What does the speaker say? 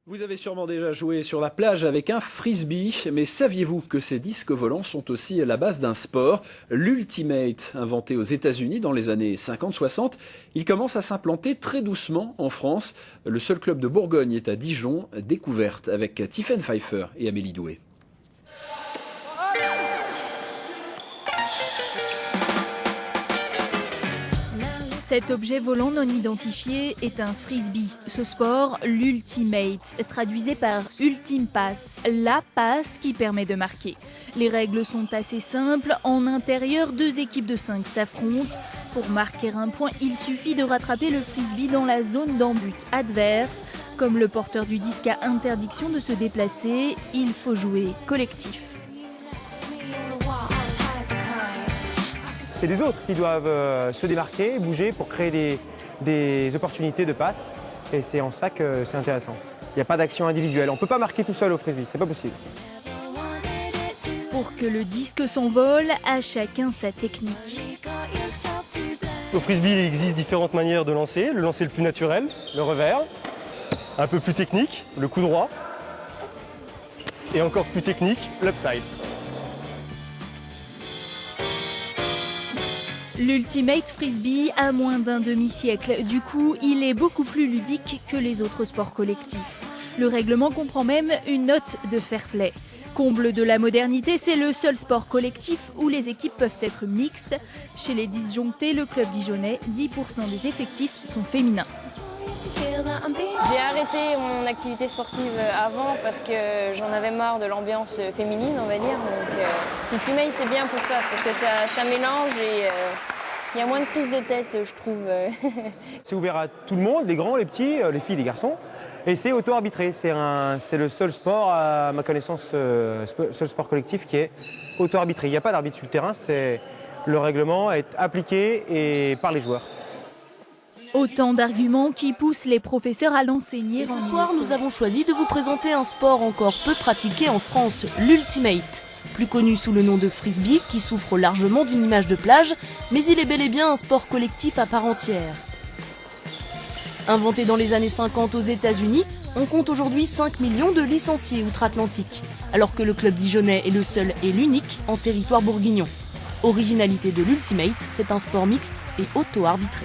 Vous avez sûrement déjà joué sur la plage avec un frisbee, mais saviez-vous que ces disques volants sont aussi la base d'un sport, l'Ultimate, inventé aux États-Unis dans les années 50-60. Il commence à s'implanter très doucement en France. Le seul club de Bourgogne est à Dijon, découverte avec Tiffaine Pfeiffer et Amélie Doué. Cet objet volant non identifié est un frisbee. Ce sport, l'Ultimate, traduisait par Ultime Pass, la passe qui permet de marquer. Les règles sont assez simples. En intérieur, 2 équipes de 5 s'affrontent. Pour marquer un point, il suffit de rattraper le frisbee dans la zone d'en-but adverse. Comme le porteur du disque a interdiction de se déplacer, il faut jouer collectif. C'est les autres qui doivent se démarquer, bouger pour créer des opportunités de passe. Et c'est en ça que c'est intéressant. Il n'y a pas d'action individuelle. On ne peut pas marquer tout seul au frisbee, c'est pas possible. Pour que le disque s'envole, à chacun sa technique. Au frisbee, il existe différentes manières de lancer. Le lancer le plus naturel, le revers. Un peu plus technique, le coup droit. Et encore plus technique, l'upside. L'Ultimate Frisbee a moins d'un demi-siècle. Du coup, il est beaucoup plus ludique que les autres sports collectifs. Le règlement comprend même une note de fair play. Comble de la modernité, c'est le seul sport collectif où les équipes peuvent être mixtes. Chez les disjonctés, le club dijonnais, 10% des effectifs sont féminins. J'ai arrêté mon activité sportive avant parce que j'en avais marre de l'ambiance féminine, on va dire. Donc, l'Ultimate, c'est bien pour ça, parce que ça mélange et il y a moins de prise de tête, je trouve. C'est ouvert à tout le monde, les grands, les petits, les filles, les garçons. Et c'est auto-arbitré. C'est le seul sport, à ma connaissance, seul sport collectif qui est auto-arbitré. Il n'y a pas d'arbitre sur le terrain, le règlement est appliqué et par les joueurs. Autant d'arguments qui poussent les professeurs à l'enseigner. Et ce soir, nous avons choisi de vous présenter un sport encore peu pratiqué en France, l'Ultimate. Plus connu sous le nom de frisbee, qui souffre largement d'une image de plage, mais il est bel et bien un sport collectif à part entière. Inventé dans les années 50 aux États-Unis, on compte aujourd'hui 5 millions de licenciés outre-Atlantique, alors que le club dijonnais est le seul et l'unique en territoire bourguignon. Originalité de l'Ultimate, c'est un sport mixte et auto-arbitré.